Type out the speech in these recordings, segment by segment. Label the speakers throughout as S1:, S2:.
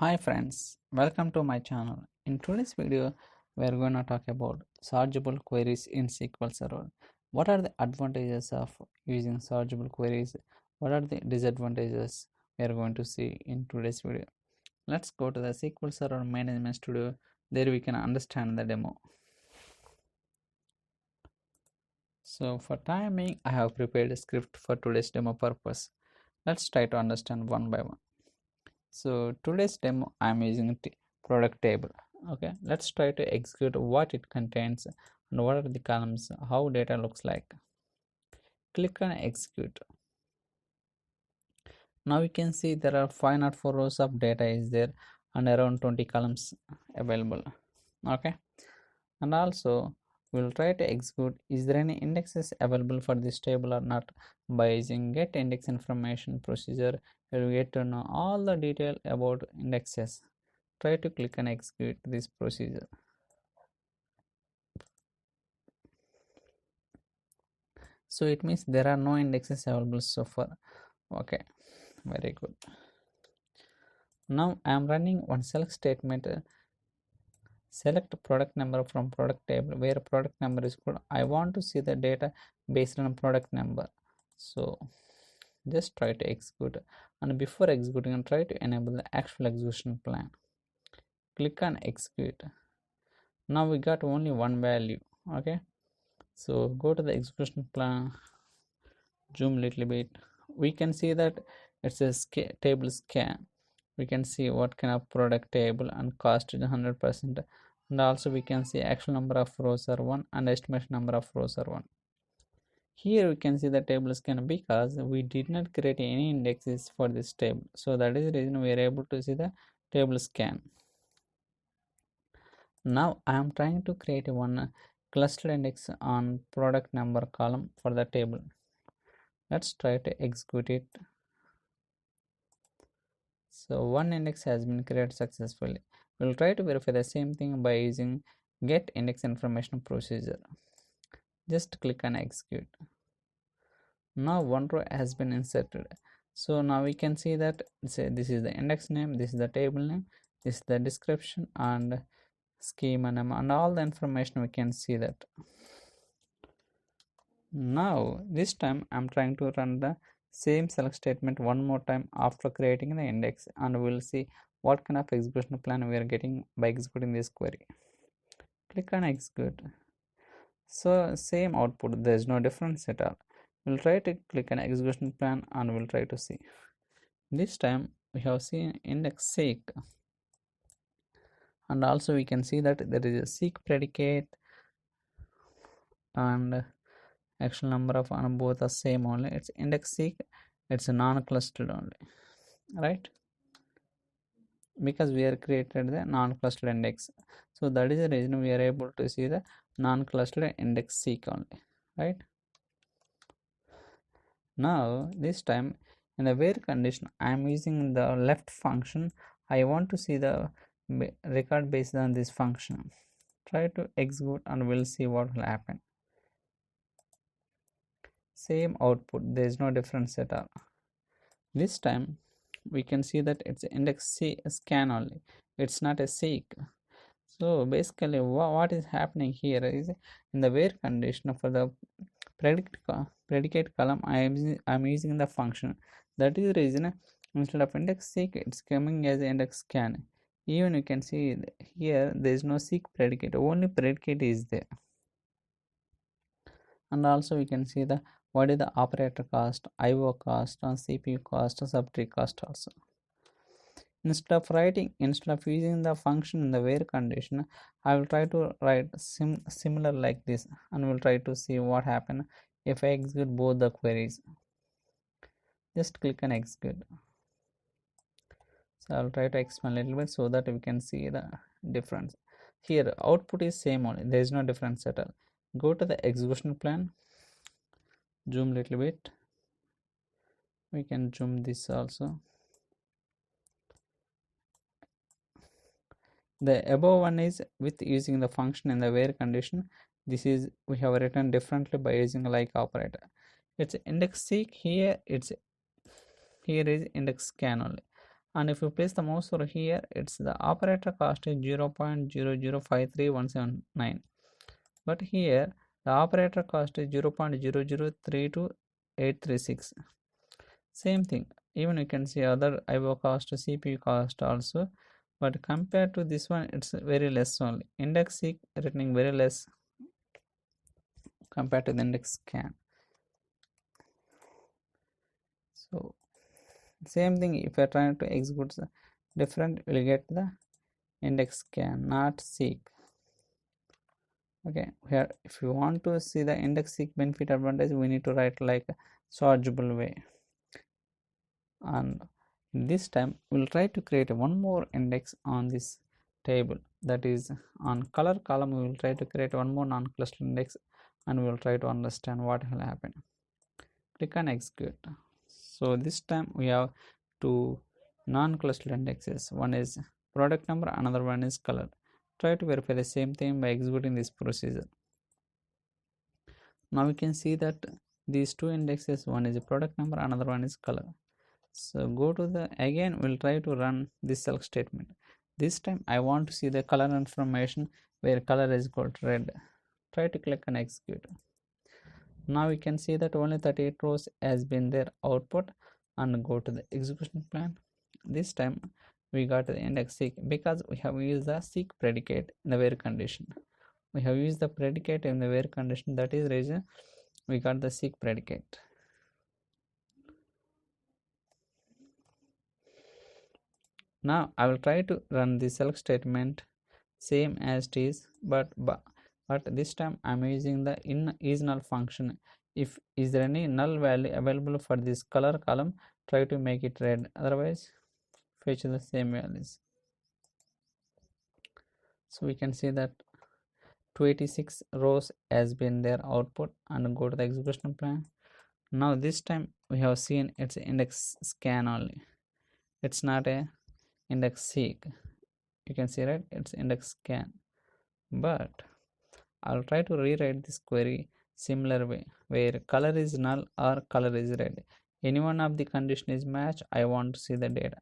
S1: Hi friends, welcome to my channel. In today's video, we are going to talk about Sargable queries in SQL Server. What are the advantages of using Sargable queries? What are the disadvantages? We are going to see in today's video. Let's go to the SQL Server Management Studio. There we can understand the demo. So for timing, I have prepared a script for today's demo purpose. Let's try to understand one by one. So today's demo I'm using product table. Okay, let's try to execute what it contains and what are the columns, how data looks like. Click on execute. Now we can see there are 504 rows of data is there and around 20 columns available. Okay, and also we'll try to execute is there any indexes available for this table or not. By using get index information procedure, you'll get to know all the detail about indexes. Try to click and execute this procedure. So it means there are no indexes available so far. Okay, very good. Now I am running one select statement. Select product number from product table where product number is good. I want to see the data based on product number. So just try to execute, and before executing try to enable the actual execution plan. Click on execute. Now we got only one value. Okay, so go to the execution plan, zoom a little bit. We can see that it's a table scan. We can see what kind of product table and cost is 100%, and also we can see actual number of rows are 1 and estimation number of rows are 1. Here we can see the table scan because we did not create any indexes for this table, so that is the reason we are able to see the table scan. Now I am trying to create one cluster index on product number column for the table. Let's try to execute it. So one index has been created successfully. We'll try to verify the same thing by using get index information procedure. Just click on execute. Now one row has been inserted. So now we can see that this is the index name, this is the table name, this is the description and schema name, and all the information we can see that. Now this time I'm trying to run the same select statement one more time after creating the index, and we'll see what kind of execution plan we are getting by executing this query. Click on execute. So same output, there is no difference at all. We'll try to click on execution plan and we'll try to see. This time we have seen index seek, and also we can see that there is a seek predicate and actual number of and both are same only. It's index seek, it's a non-clustered only, right? Because we are created the non-clustered index, so that is the reason we are able to see the non-clustered index seek only, right? Now this time in the where condition I am using the left function. I want to see the record based on this function. Try to execute and we'll see what will happen. Same output, there is no difference at all. This time we can see that it's index scan only, it's not a seek. So basically what is happening here is in the where condition for the predicate column I'm using the function. That is the reason instead of index seek it's coming as index scan. Even you can see here there is no seek predicate, only predicate is there. And also we can see the what is the operator cost, IO cost, and CPU cost, subtree cost also. Instead of using the function in the where condition, I will try to write similar like this, and we'll try to see what happen if I execute both the queries. Just click on execute. So I'll try to explain a little bit so that we can see the difference. Here output is same only, there is no difference at all. Go to the execution plan, zoom a little bit. We can zoom this also. The above one is with using the function in the where condition. This is we have written differently by using like operator. It's index seek, here is index scan only. and if you place the mouse over here, it's the operator cost is 0.0053179, but here the operator cost is 0.0032836. Same thing, even you can see other IO cost, CPU cost also, but compared to this one it's very less only. Index seek returning very less compared to the index scan. So same thing, if you are trying to execute the different, you will get the index scan, not seek. Okay, here if you want to see the index seek benefit advantage, we need to write like a Sargable way, and this time we'll try to create one more index on this table, that is on color column. We will try to create one more non-cluster index, and we will try to understand what will happen. Click on execute. So this time we have two non-cluster indexes, one is product number, another one is color. Try to verify the same thing by executing this procedure. Now we can see that these two indexes, one is a product number, another one is color. So go to the, again we'll try to run this select statement. This time I want to see the color information where color is called red. Try to click on execute. Now we can see that only 38 rows has been their output, and go to the execution plan. This time we got the index seek because we have used the seek predicate in the where condition. We have used the predicate in the where condition, that is reason we got the seek predicate. Now I will try to run the select statement same as it is, but this time I am using the is null function. If is there any null value available for this color column, try to make it red, otherwise fetch the same values. So we can see that 286 rows has been their output, and go to the execution plan. Now this time we have seen it's index scan only, it's not a index seek. You can see, right, it's index scan. But I'll try to rewrite this query similar way, where color is null or color is red. Any one of the condition is match, I want to see the data.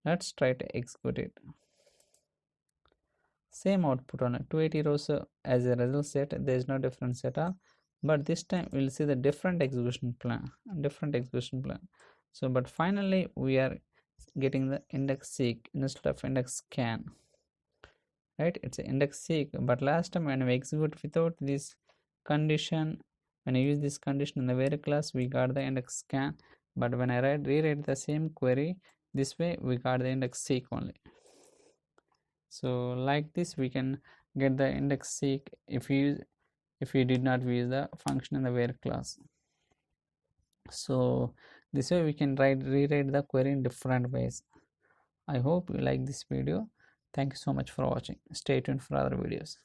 S1: Let's try to execute it. Same output on 280 rows as a result set, there is no difference at all, but this time we'll see the different execution plan. So but finally we are getting the index seek instead of index scan, right? It's an index seek, but last time when we execute without this condition, when I use this condition in the where class, we got the index scan, but when I rewrite the same query this way, we got the index seek only. So like this we can get the index seek if we did not use the function in the where class. So this way we can rewrite the query in different ways. I hope you like this video. Thank you so much for watching. Stay tuned for other videos.